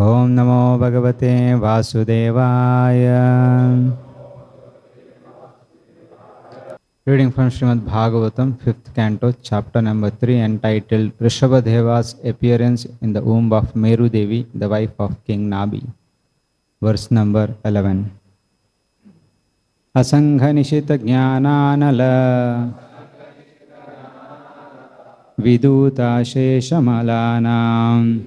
Om Namo Bhagavate Vasudevaya. Reading from Srimad Bhagavatam, 5th canto, chapter number 3, entitled Rishabhadeva's appearance in the womb of Meru Devi, the wife of King Nabi. Verse number 11. Asangha nishita jnananala viduta sheshamalana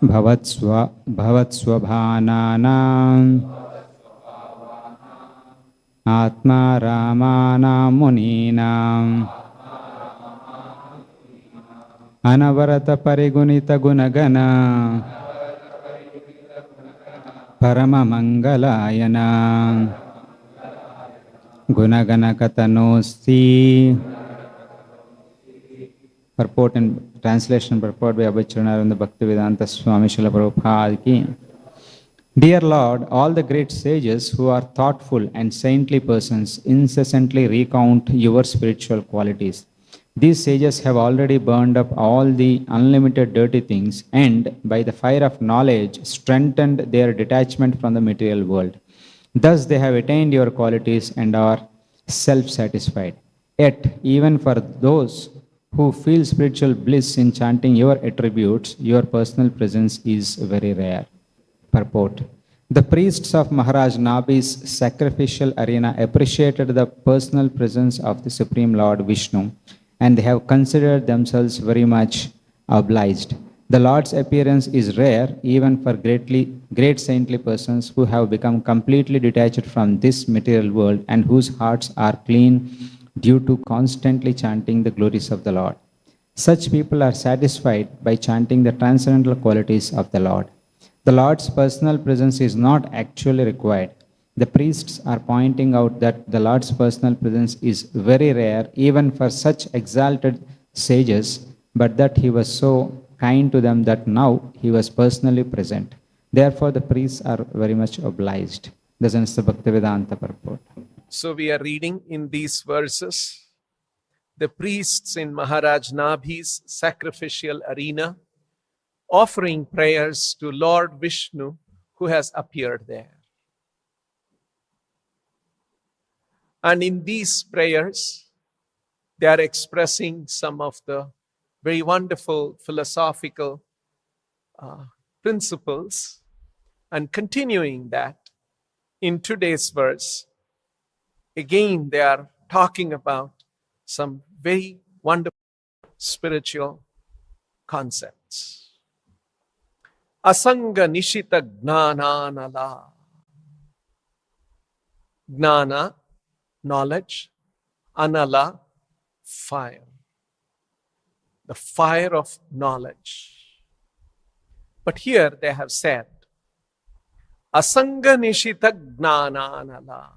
bhavatsvabhanana Atma Ramana Munina Anavarata Parigunita Gunagana Parama Mangalayana Gunagana Katanosti. Purport and translation purport by Abhicharana Bhaktivedanta Swami Srila Prabhupada ki. Dear Lord, all the great sages who are thoughtful and saintly persons incessantly recount your spiritual qualities. These sages have already burned up all the unlimited dirty things and, by the fire of knowledge, strengthened their detachment from the material world. Thus they have attained your qualities and are self-satisfied. Yet, even for those who feel spiritual bliss in chanting your attributes, your personal presence is very rare. Purport. The priests of Maharaj Nabi's sacrificial arena appreciated the personal presence of the Supreme Lord Vishnu, and they have considered themselves very much obliged. The Lord's appearance is rare even for great saintly persons who have become completely detached from this material world and whose hearts are clean due to constantly chanting the glories of the Lord. Such people are satisfied by chanting the transcendental qualities of the Lord. The Lord's personal presence is not actually required. The priests are pointing out that the Lord's personal presence is very rare even for such exalted sages, but that he was so kind to them that now he was personally present. Therefore, the priests are very much obliged. This is the Bhaktivedanta purport. So we are reading in these verses, the priests in Maharaj Nabhi's sacrificial arena offering prayers to Lord Vishnu who has appeared there. And in these prayers, they are expressing some of the very wonderful philosophical principles, and continuing that in today's verse, again they are talking about some very wonderful spiritual concepts. Asanga nishita gnananala. Gnana, knowledge. Anala, fire. The fire of knowledge. But here they have said, Asanga nishita gnananala.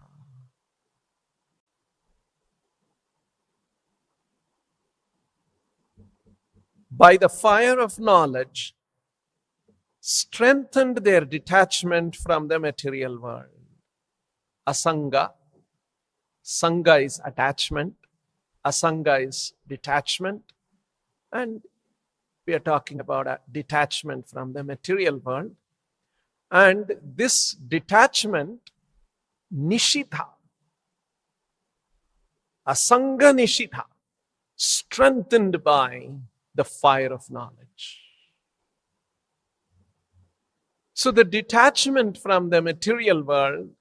By the fire of knowledge, strengthened their detachment from the material world. Asanga. Sanga is attachment. Asanga is detachment. And we are talking about a detachment from the material world. And this detachment, nishitha, asanga nishitha, strengthened by the fire of knowledge. So the detachment from the material world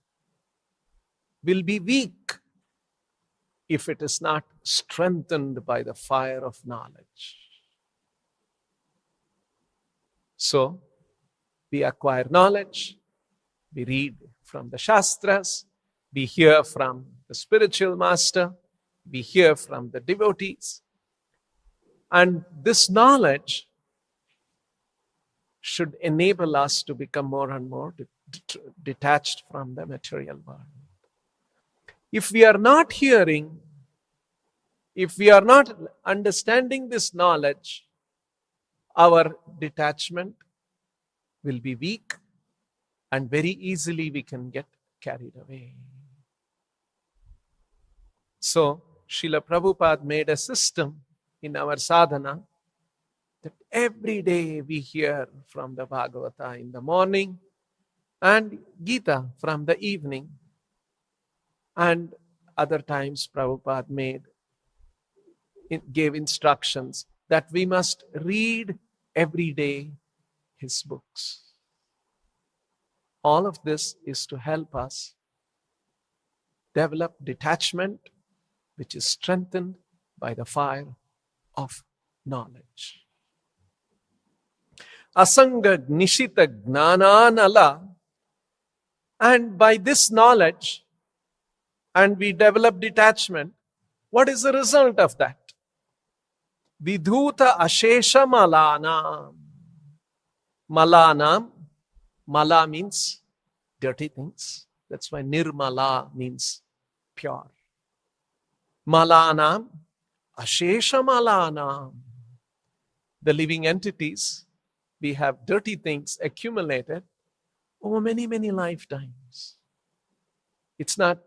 will be weak if it is not strengthened by the fire of knowledge. So, we acquire knowledge, we read from the Shastras, we hear from the spiritual master, we hear from the devotees. And this knowledge should enable us to become more and more detached from the material world. If we are not hearing, if we are not understanding this knowledge, our detachment will be weak and very easily we can get carried away. So, Srila Prabhupada made a system in our sadhana that every day we hear from the Bhagavata in the morning and Gita from the evening. And other times Prabhupada gave instructions that we must read every day his books. All of this is to help us develop detachment, which is strengthened by the fire of knowledge. Asanga Nishita Gnananala. And by this knowledge, and we develop detachment, what is the result of that? Vidhuta Ashesha Malanam. Malanam. Mala means dirty things. That's why Nirmala means pure. Malanam. Ashesha Malanam. The living entities, we have dirty things accumulated over many, many lifetimes. It's not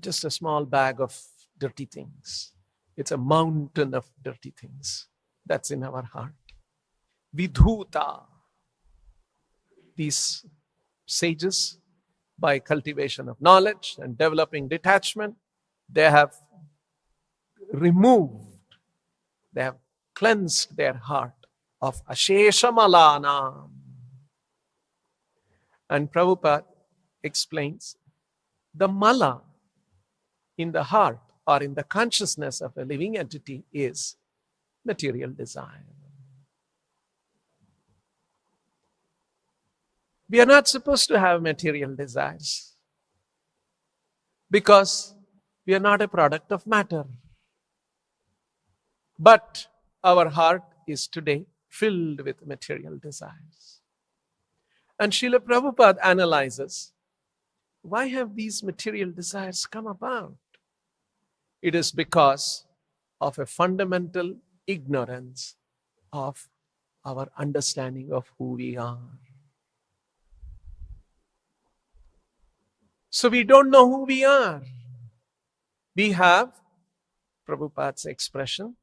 just a small bag of dirty things. It's a mountain of dirty things that's in our heart. Vidhuta. These sages, by cultivation of knowledge and developing detachment, they have removed, they have cleansed their heart of Ashesha Malana. And Prabhupada explains the mala in the heart or in the consciousness of a living entity is material desire. We are not supposed to have material desires because we are not a product of matter. But our heart is today filled with material desires. And Srila Prabhupada analyzes, why have these material desires come about? It is because of a fundamental ignorance of our understanding of who we are. So we don't know who we are. We have, Prabhupada's expression,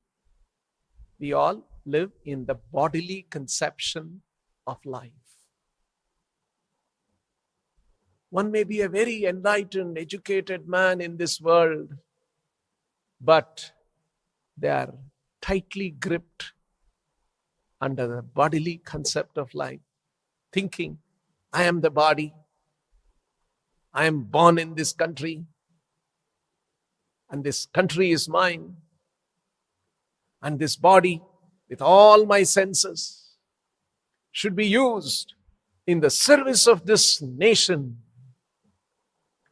we all live in the bodily conception of life. One may be a very enlightened, educated man in this world, but they are tightly gripped under the bodily concept of life, thinking, I am the body, I am born in this country, and this country is mine, and this body with all my senses should be used in the service of this nation.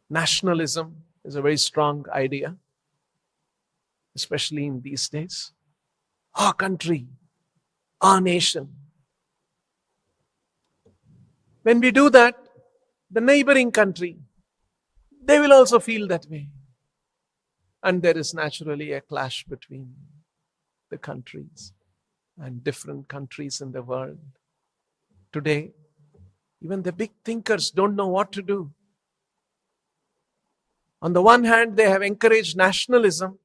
Nationalism is a very strong idea, especially in these days. Our country, our nation. When we do that, the neighboring country, they will also feel that way. And there is naturally a clash between the countries and different countries in the world. Today, even the big thinkers don't know what to do. On the one hand, they have encouraged nationalism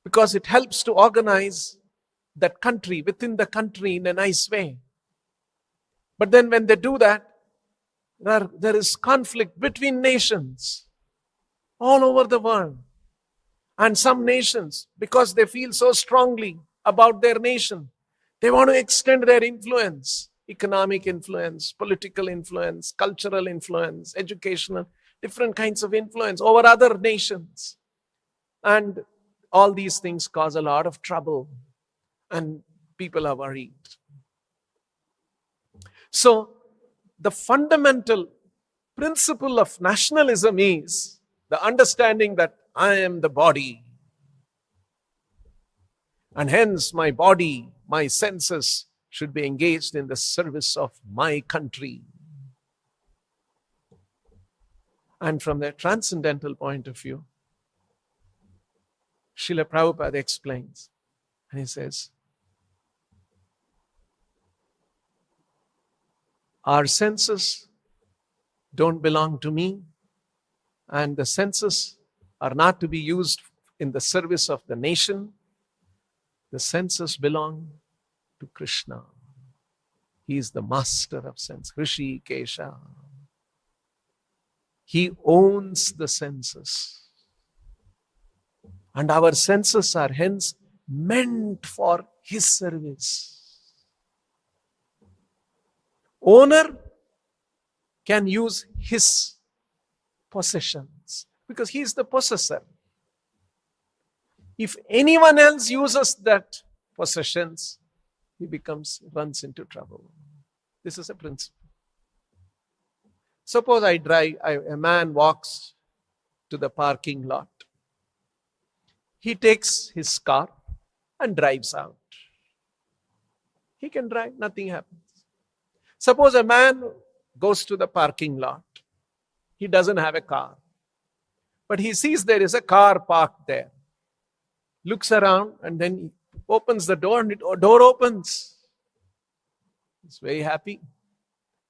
because it helps to organize that country within the country in a nice way. But then when they do that, there is conflict between nations all over the world. And some nations, because they feel so strongly about their nation, they want to extend their influence, economic influence, political influence, cultural influence, educational, different kinds of influence over other nations. And all these things cause a lot of trouble, and people are worried. So, the fundamental principle of nationalism is the understanding that I am the body. And hence my body, my senses should be engaged in the service of my country. And from the transcendental point of view, Srila Prabhupada explains, and he says, our senses don't belong to me, and the senses are not to be used in the service of the nation. The senses belong to Krishna. He is the master of sense. Rishi Kesha. He owns the senses. And our senses are hence meant for his service. Owner can use his possessions because he is the possessor. If anyone else uses that possessions, he runs into trouble. This is a principle. Suppose a man walks to the parking lot. He takes his car and drives out. He can drive, nothing happens. Suppose a man goes to the parking lot. He doesn't have a car, but he sees there is a car parked there. Looks around and then he opens the door and the door opens. He's very happy.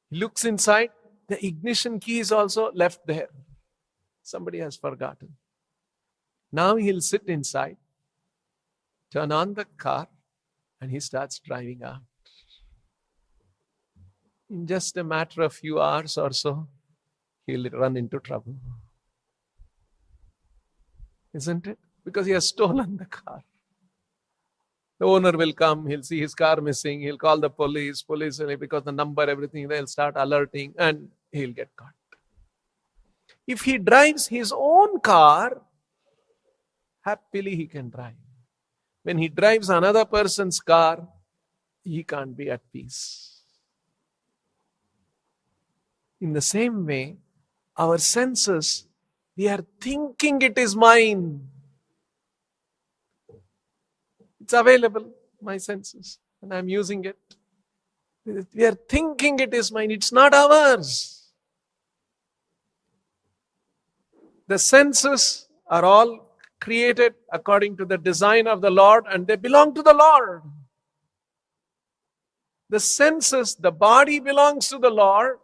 He looks inside. The ignition key is also left there. Somebody has forgotten. Now he'll sit inside, turn on the car, and he starts driving out. In just a matter of few hours or so, he'll run into trouble. Isn't it? Because he has stolen the car. The owner will come, he'll see his car missing, he'll call the police, because the number, everything, they'll start alerting and he'll get caught. If he drives his own car, happily he can drive. When he drives another person's car, he can't be at peace. In the same way, our senses, we are thinking it is mine. It's available, my senses, and I'm using it. We are thinking it is mine. It's not ours. The senses are all created according to the design of the Lord, and they belong to the Lord. The senses, the body belongs to the Lord.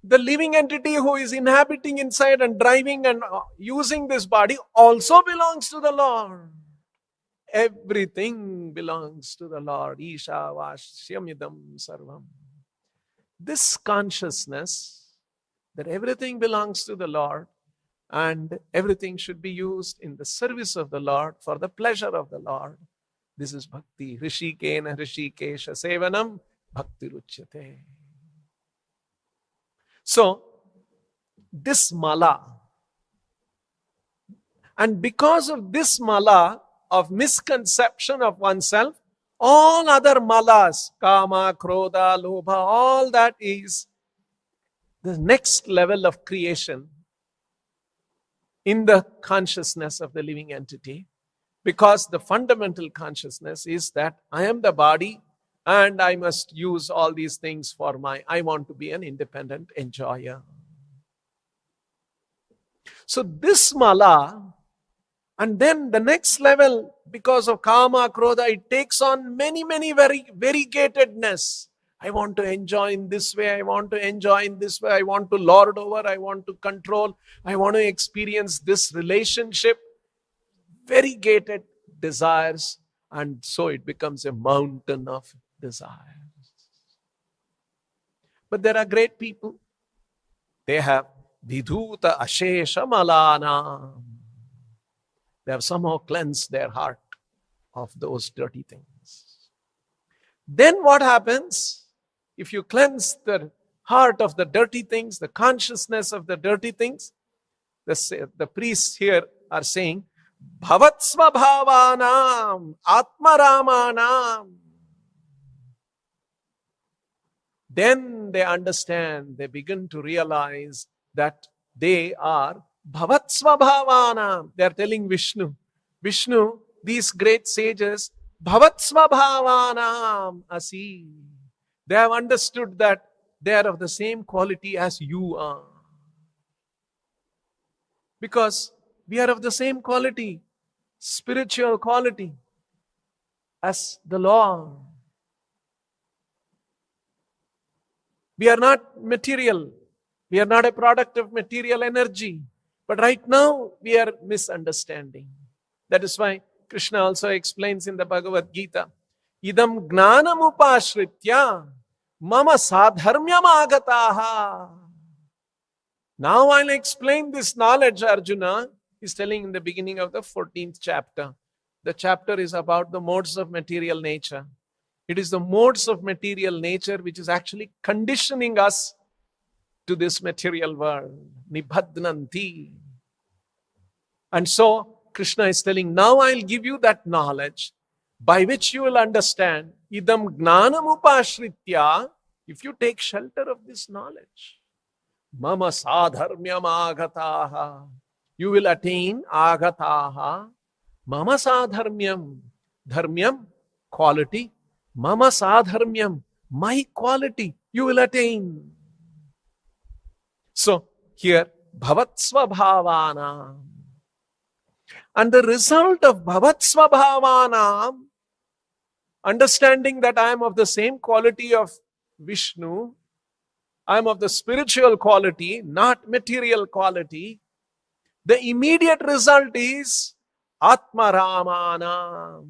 The living entity who is inhabiting inside and driving and using this body also belongs to the Lord. Everything belongs to the Lord. Isha vashyamidam sarvam. This consciousness that everything belongs to the Lord and everything should be used in the service of the Lord for the pleasure of the Lord. This is bhakti. Rishikena rishikesha sevanam bhakti ruchyate. So, this mala, and because of this mala of misconception of oneself, all other malas, kama, krodha, lobha, all that is the next level of creation in the consciousness of the living entity, because the fundamental consciousness is that I am the body and I must use all these things for I want to be an independent enjoyer. So this mala, and then the next level, because of kama, krodha, it takes on many variegatedness. I want to enjoy in this way, I want to enjoy in this way, I want to lord over, I want to control, I want to experience this relationship. Variegated desires, and so it becomes a mountain of desires. But there are great people. They have vidhuta ashesha malana. They have somehow cleansed their heart of those dirty things. Then what happens? If you cleanse the heart of the dirty things, the consciousness of the dirty things, the priests here are saying, Bhavatsva bhavanam, atmaramanam. Then they understand, they begin to realize that they are Bhavatsva bhavanam. They are telling Vishnu, these great sages, Bhavatsva bhavanam asi. They have understood that they are of the same quality as you are. Because we are of the same quality, spiritual quality, as the Lord. We are not material. We are not a product of material energy. But right now, we are misunderstanding. That is why Krishna also explains in the Bhagavad Gita, Idam gnanam upashritya Mama sadharmyam agataha. Now I'll explain this knowledge, Arjuna. He's telling in the beginning of the 14th chapter. The chapter is about the modes of material nature. It is the modes of material nature which is actually conditioning us to this material world. Nibhadnanti. And so Krishna is telling, now I'll give you that knowledge by which you will understand idam gnanam upashritya, if you take shelter of this knowledge. Mama sadharmyam agataha. You will attain agataha. Mama sadharmyam. Dharmyam, quality. Mama sadharmyam, my quality, you will attain. So here, bhavatsvabhavanam. And the result of bhavatsvabhavanam, understanding that I am of the same quality of Vishnu, I am of the spiritual quality, not material quality, the immediate result is Atmaramanam.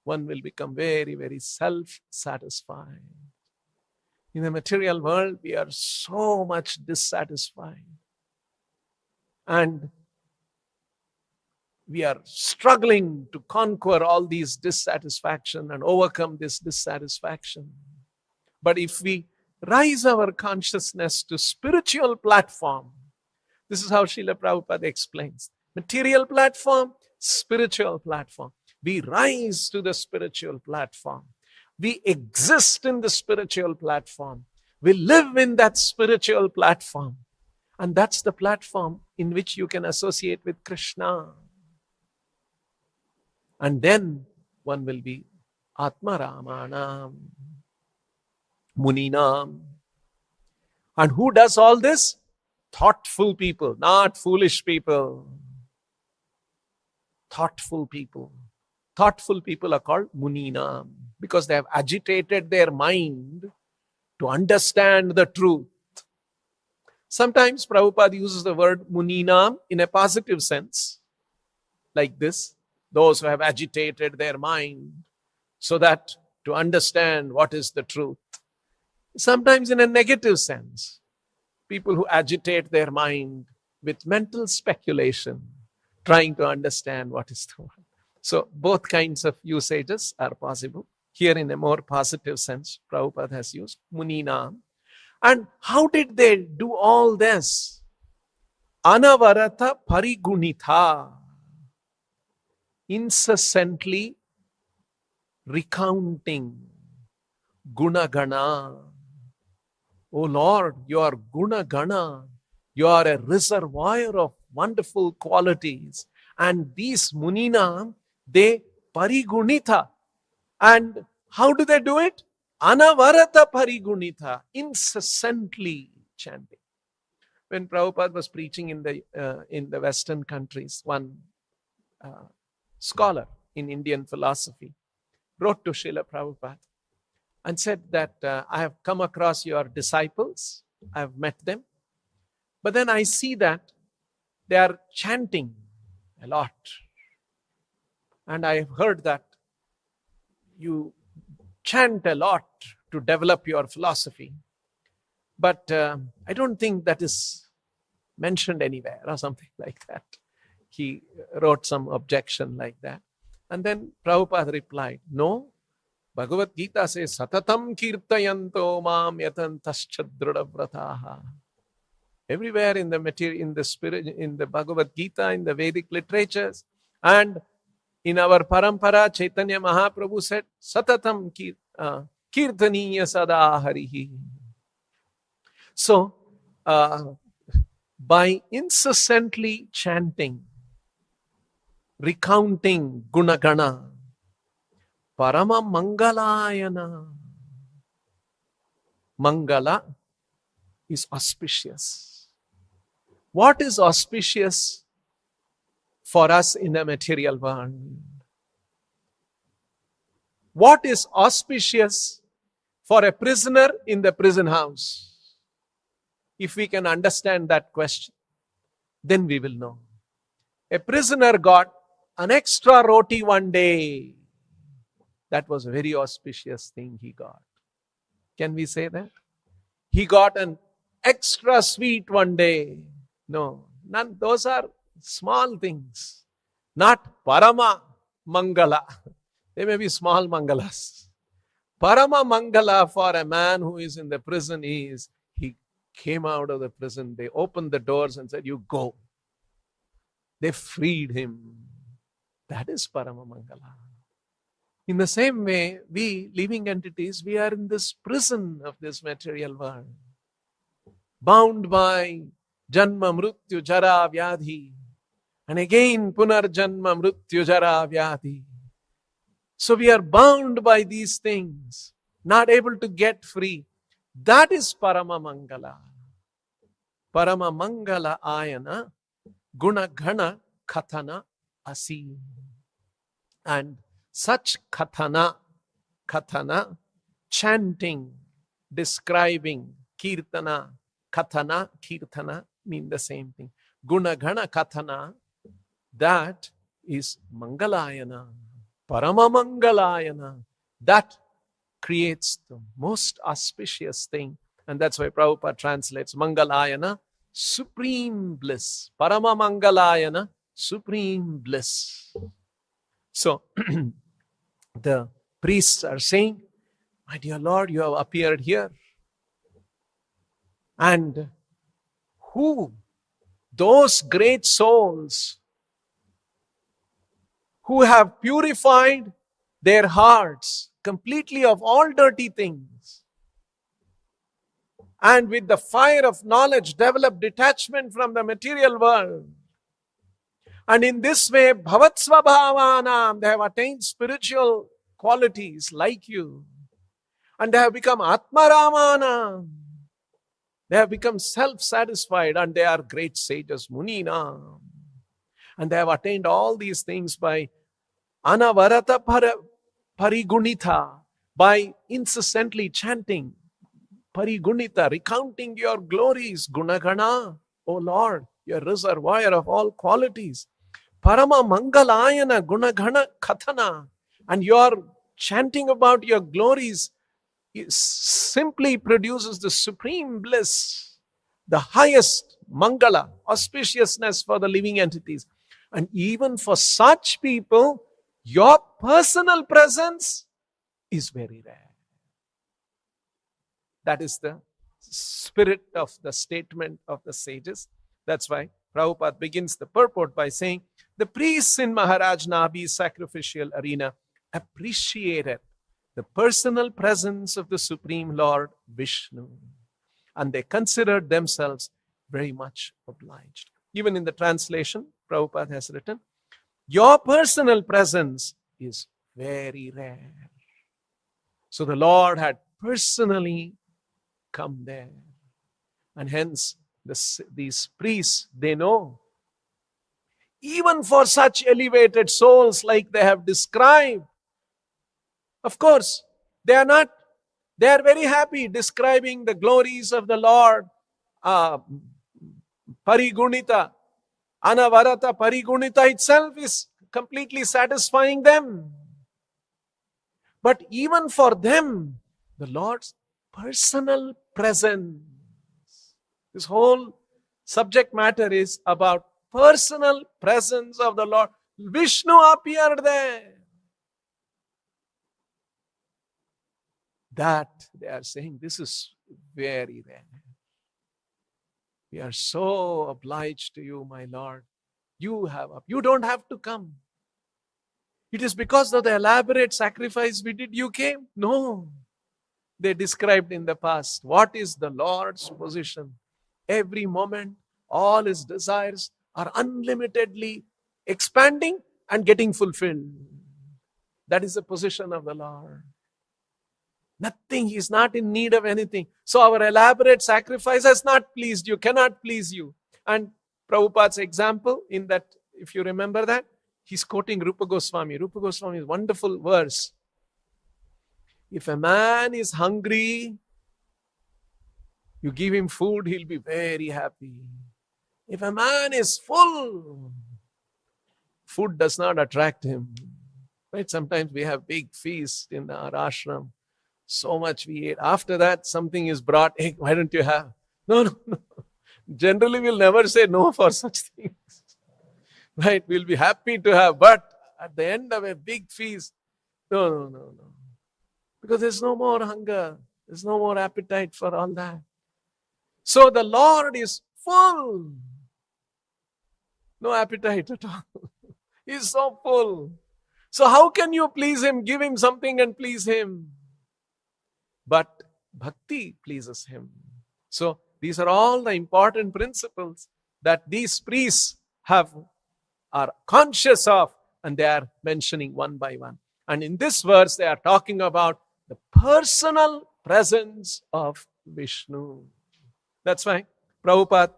One will become very, very self-satisfied. In the material world, we are so much dissatisfied. And we are struggling to conquer all these dissatisfaction and overcome this dissatisfaction. But if we rise our consciousness to spiritual platform, this is how Srila Prabhupada explains. Material platform, spiritual platform. We rise to the spiritual platform. We exist in the spiritual platform. We live in that spiritual platform. And that's the platform in which you can associate with Krishna. And then one will be Atmaramanam, Muninam. And who does all this? Thoughtful people, not foolish people. Thoughtful people. Thoughtful people are called Muninam because they have agitated their mind to understand the truth. Sometimes Prabhupada uses the word Muninam in a positive sense, like this. Those who have agitated their mind so that to understand what is the truth. Sometimes in a negative sense. People who agitate their mind with mental speculation, trying to understand what is the word. So both kinds of usages are possible. Here in a more positive sense, Prabhupada has used Muninam. And how did they do all this? Anavarata parigunitha. Incessantly recounting gunagana. Oh Lord, you are gunagana. You are a reservoir of wonderful qualities. And these Munina, they parigunitha. And how do they do it? Anavarata parigunitha. Incessantly chanting. When Prabhupada was preaching in the Western countries, one scholar in Indian philosophy wrote to Srila Prabhupada and said that I have come across your disciples, I have met them, but then I see that they are chanting a lot. And I have heard that you chant a lot to develop your philosophy, but I don't think that is mentioned anywhere or something like that. He wrote some objection like that. And then Prabhupada replied, no, Bhagavad Gita says, Satatam kirtayanto mam yatantaschadrudavrataha. Everywhere in the material, in the spirit, in the Bhagavad Gita, in the Vedic literatures, and in our parampara, Chaitanya Mahaprabhu said, Satatam kirtaniya sada harihi. So, by incessantly chanting, recounting gunagana, parama mangalayana. Mangala is auspicious. What is auspicious for us in the material world? What is auspicious for a prisoner in the prison house? If we can understand that question, then we will know. A prisoner got an extra roti one day. That was a very auspicious thing he got. Can we say that? He got an extra sweet one day. No, none. Those are small things. Not Parama Mangala. They may be small Mangalas. Parama Mangala for a man who is in the prison is, he came out of the prison. They opened the doors and said, you go. They freed him. That is Parama Mangala. In the same way, we living entities, we are in this prison of this material world, bound by Janma, Mrityu, Jara, Vyadhi, and again Punar Janma, Mrityu, Jara, Vyadhi. So we are bound by these things, not able to get free. That is Parama Mangala. Parama Mangala Ayana, Guna Ghana Kathana Asi. And such kathana, chanting, describing, kirtana, kirtana mean the same thing. Guna Ghana Kathana, that is Mangalayana, Parama Mangalayana. That creates the most auspicious thing. And that's why Prabhupada translates Mangalayana, supreme bliss. Parama Mangalayana, supreme bliss. So, the priests are saying, my dear Lord, you have appeared here. And who? Those great souls who have purified their hearts completely of all dirty things, and with the fire of knowledge develop detachment from the material world. And in this way, Bhavatsvabhavanam, they have attained spiritual qualities like you. And they have become Atmaramanam. They have become self-satisfied and they are great sages, Muninam. And they have attained all these things by Anavarata Parigunita, by incessantly chanting, Parigunita, recounting your glories, Gunagana, O Lord, your reservoir of all qualities. Parama Mangalayana Gunagana Kathana, and your chanting about your glories simply produces the supreme bliss, the highest Mangala, auspiciousness for the living entities. And even for such people, your personal presence is very rare. That is the spirit of the statement of the sages. That's why Prabhupada begins the purport by saying, the priests in Maharaj Nabhi's sacrificial arena appreciated the personal presence of the Supreme Lord Vishnu, and they considered themselves very much obliged. Even in the translation, Prabhupada has written, your personal presence is very rare. So the Lord had personally come there. And hence, these priests, they know, even for such elevated souls like they have described, of course, they are very happy describing the glories of the Lord. Parigunita, Anavarata Parigunita itself is completely satisfying them. But even for them, the Lord's personal presence, this whole subject matter is about personal presence of the Lord. Vishnu appeared there. That they are saying, this is very rare. We are so obliged to you, my Lord. You don't have to come. It is because of the elaborate sacrifice we did you came? No. They described in the past, what is the Lord's position? Every moment, all his desires are unlimitedly expanding and getting fulfilled. That is the position of the Lord. Nothing, he is not in need of anything. So our elaborate sacrifice has not pleased you, cannot please you. And Prabhupada's example in that, if you remember that, he's quoting Rupa Goswami. Rupa Goswami's wonderful verse. If a man is hungry, you give him food, he'll be very happy. If a man is full, food does not attract him. Right? Sometimes we have big feasts in our ashram. So much we ate. After that, something is brought. Hey, why don't you have? No, no, no. Generally, we'll never say no for such things. Right? We'll be happy to have. But at the end of a big feast, no, no, no, no. Because there's no more hunger. There's no more appetite for all that. So the Lord is full. No appetite at all. He's so full. So how can you please Him? Give Him something and please Him. But bhakti pleases Him. So these are all the important principles that these priests are conscious of, and they are mentioning one by one. And in this verse, they are talking about the personal presence of Vishnu. That's why Prabhupada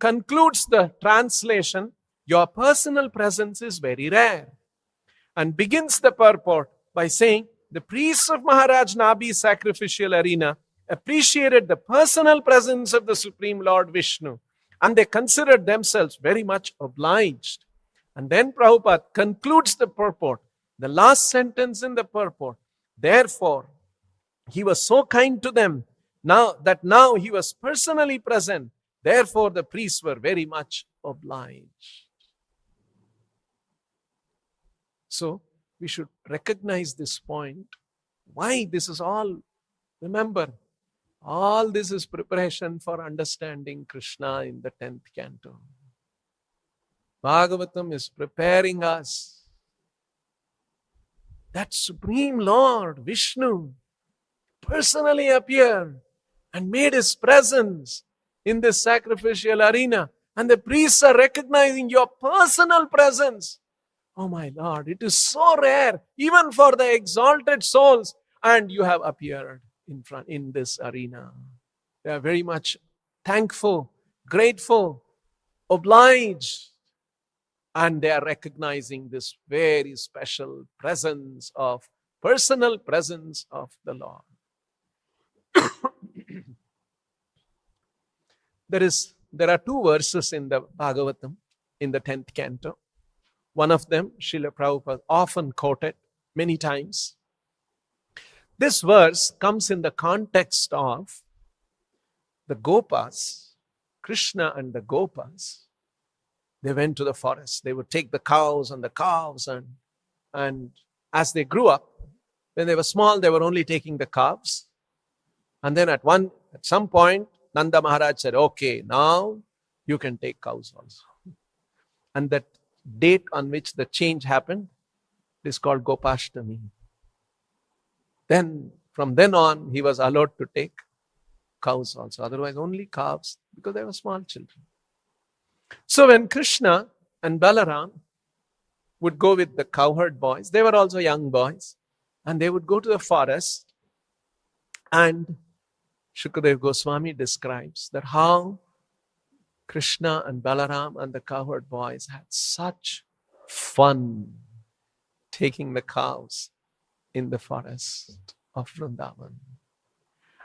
concludes the translation, your personal presence is very rare, and begins the purport by saying, the priests of Maharaj Nabi's sacrificial arena appreciated the personal presence of the Supreme Lord Vishnu, and they considered themselves very much obliged. And then Prabhupada concludes the purport, the last sentence in the purport. Therefore, he was so kind to them now he was personally present. Therefore, the priests were very much obliged. So, we should recognize this point. Why this is all, remember, all this is preparation for understanding Krishna in the 10th canto. Bhagavatam is preparing us. That Supreme Lord, Vishnu, personally appeared and made His presence in this sacrificial arena. And the priests are recognizing your personal presence. Oh my Lord, it is so rare, even for the exalted souls. And you have appeared in this arena. They are very much thankful, grateful, obliged. And they are recognizing this very special personal presence of the Lord. There are two verses in the Bhagavatam, in the 10th canto. One of them, Srila Prabhupada often quoted many times. This verse comes in the context of the Gopas, Krishna and the Gopas. They went to the forest. They would take the cows and the calves, and as they grew up, when they were small, they were only taking the calves. And then at some point, Nanda Maharaj said, okay, now you can take cows also. And that date on which the change happened is called Gopashtami. Then, from then on, he was allowed to take cows also. Otherwise, only calves, because they were small children. So when Krishna and Balaram would go with the cowherd boys, they were also young boys, and they would go to the forest, and Shukadeva Goswami describes that how Krishna and Balaram and the cowherd boys had such fun taking the cows in the forest of Vrindavan.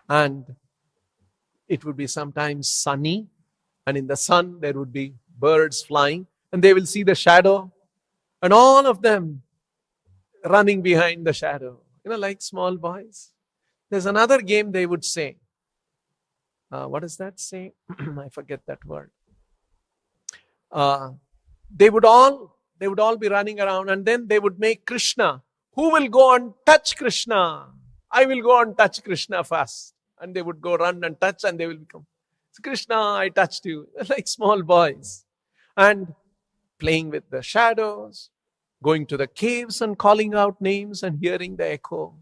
And it would be sometimes sunny, and in the sun there would be birds flying, and they will see the shadow, and all of them running behind the shadow, like small boys. There's another game they would say. What does that say? I forget that word. They would all be running around, and then they would make Krishna. Who will go and touch Krishna? I will go and touch Krishna first. And they would go run and touch, and they will become, Krishna, I touched you. Like small boys. And playing with the shadows, going to the caves and calling out names and hearing the echo.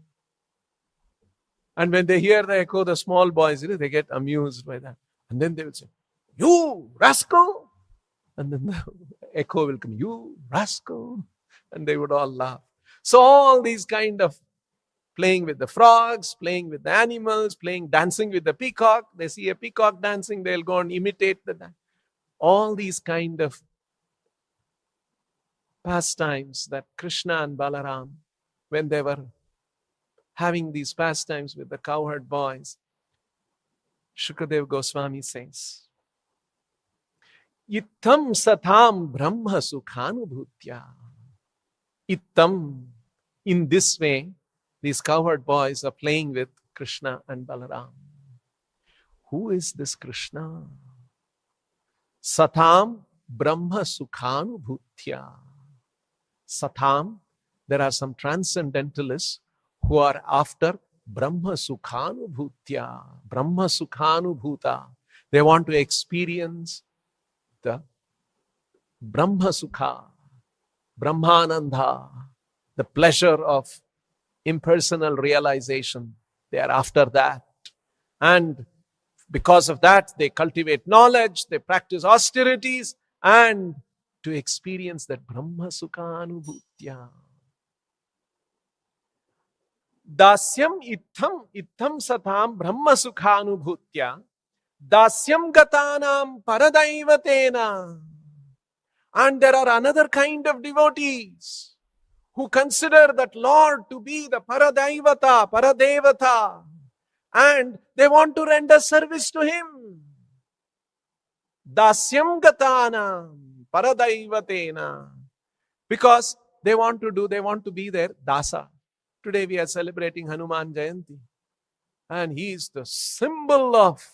And when they hear the echo, the small boys, they get amused by that. And then they will say, you rascal! And then the echo will come, you rascal! And they would all laugh. So all these kind of playing with the frogs, playing with the animals, dancing with the peacock. They see a peacock dancing, they'll go and imitate the dance. All these kind of pastimes that Krishna and Balaram, when they were having these pastimes with the cowherd boys, Shukadeva Goswami says, Ittam satam brahma sukhanubhutya. Ittam, in this way, these cowherd boys are playing with Krishna and Balaram. Who is this Krishna? Satam Brahma Sukhanubhutya. Satam, there are some transcendentalists who are after Brahma Sukhanubhutya, Brahma Sukhanubhuta. They want to experience the Brahma Sukha, Brahmananda, the pleasure of impersonal realization. They are after that. And because of that, they cultivate knowledge, they practice austerities, and to experience that Brahma Sukha Anubhutya. Dasyam ittham satam Brahma Sukha Anubhutya, Dasyam gatanam paradaivatena. And there are another kind of devotees who consider that Lord to be the Paradaivata, Paradevata, and they want to render service to Him. Dasyam gatana paradaivatena. Because they want to be their Dasa. Today we are celebrating Hanuman Jayanti. And he is the symbol of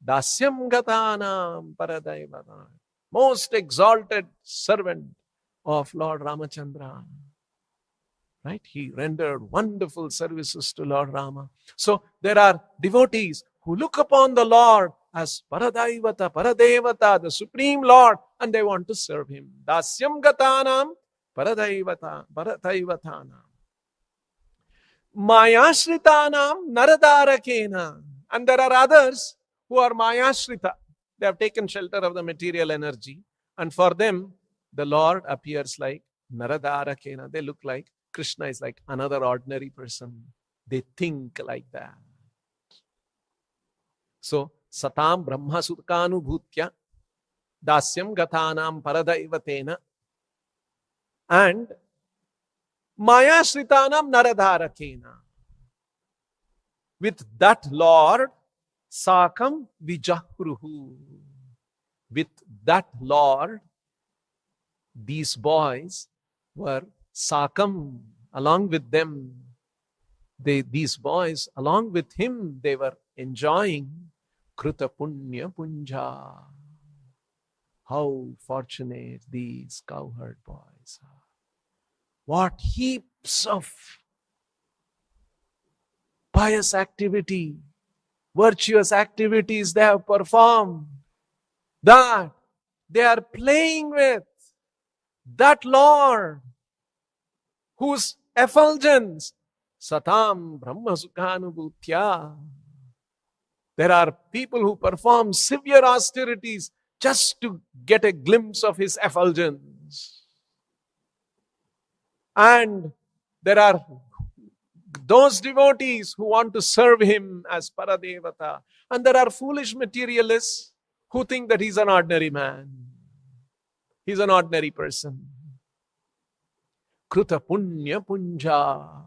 Dasyam gatana paradaivatena. Most exalted servant of Lord Ramachandra. Right? He rendered wonderful services to Lord Rama. So there are devotees who look upon the Lord as Paradaivata, Paradevata, the Supreme Lord, and they want to serve Him. Dasyam gatanam Paradevata, Paradaivatanam. Mayashritanam Naradarakena. And there are others who are Mayashrita. They have taken shelter of the material energy. And for them, the Lord appears like Naradarakena. They look like Krishna is like another ordinary person. They think like that. So, Satam Brahma Sukhanubhutya, Dasyam Gatanam Paradaivatena, and Maya Shritanam Naradarakena. With that Lord, Sakam Vijahruhu. With that Lord, these boys were Sakam, along with them. These boys, along with him, they were enjoying Kruta Punya Punja. How fortunate these cowherd boys are. What heaps of pious activity, virtuous activities they have performed, that they are playing with that Lord whose effulgence, Satam Brahma Sukhanubhutya. There are people who perform severe austerities just to get a glimpse of His effulgence. And there are those devotees who want to serve Him as Paradevata. And there are foolish materialists who think that He's an ordinary man. He's an ordinary person. Kruta Punya Punja.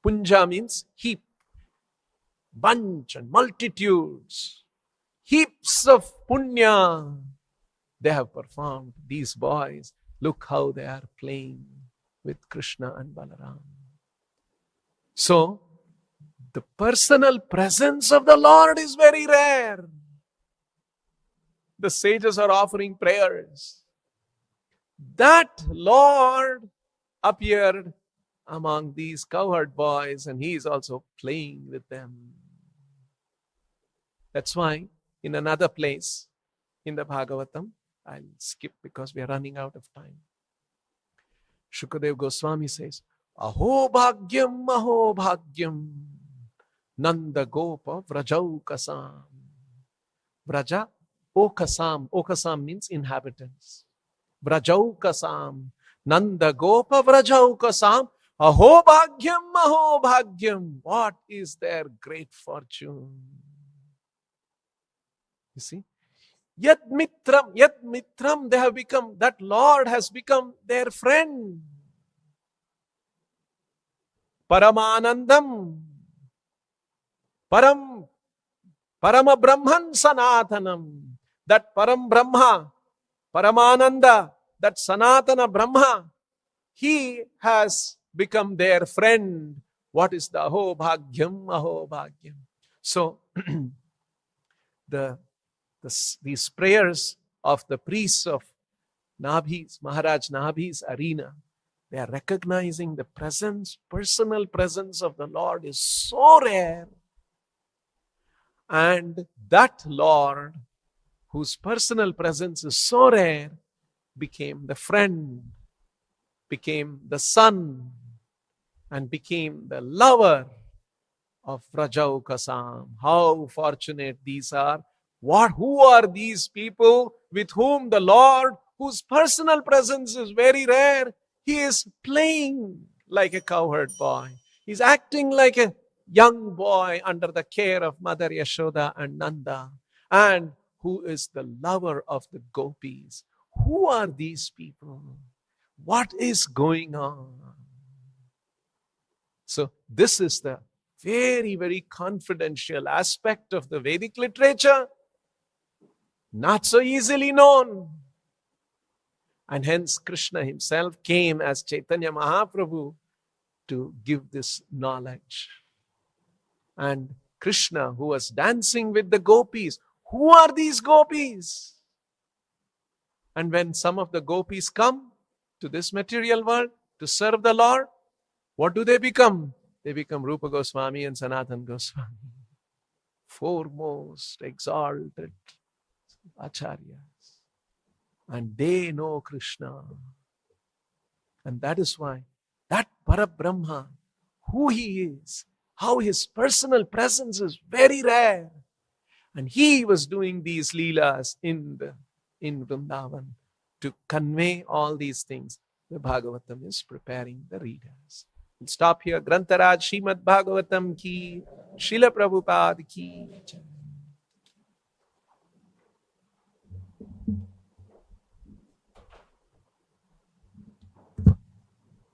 Punja means heap, bunch and multitudes. Heaps of punya they have performed. These boys, look how they are playing with Krishna and Balaram. So, the personal presence of the Lord is very rare. The sages are offering prayers. That Lord appeared among these cowherd boys, and He is also playing with them. That's why in another place in the Bhagavatam, I'll skip because we are running out of time. Shukadev Goswami says, Aho bhagyam, Nanda Gopa Vrajaukasam. Vraja, Okasam. Okasam means inhabitants. Vrajaukasam. Nanda Gopa Vrajaukasam. Aho bhagyam. What is their great fortune? You see? Yat mitram, they have become, that Lord has become their friend. Paramanandam. Parama Brahman Sanatanam. That Param Brahma, Paramananda, that Sanatana Brahma, He has become their friend. What is the aho bhagyam, aho bhagyam? So these prayers of the priests of Nabhi's, Maharaj Nabhi's arena, they are recognizing the presence, personal presence of the Lord is so rare. And that Lord, whose personal presence is so rare, became the friend, became the son, and became the lover of Vrajaukasam. How fortunate these are. Who are these people with whom the Lord, whose personal presence is very rare, he is playing like a cowherd boy. He's acting like a young boy under the care of Mother Yashoda and Nanda, and who is the lover of the gopis. Who are these people? What is going on? So this is the very, very confidential aspect of the Vedic literature, not so easily known. And hence Krishna himself came as Chaitanya Mahaprabhu to give this knowledge. And Krishna, who was dancing with the gopis, who are these gopis? And when some of the gopis come to this material world to serve the Lord, what do they become? They become Rupa Goswami and Sanatan Goswami, foremost exalted acharyas. And they know Krishna. And that is why that Parabrahma, who he is, how his personal presence is very rare. And he was doing these leelas in Vrindavan to convey all these things. The Bhagavatam is preparing the readers. We'll stop here. Grantaraj Srimad Bhagavatam ki, Srila Prabhupada ki.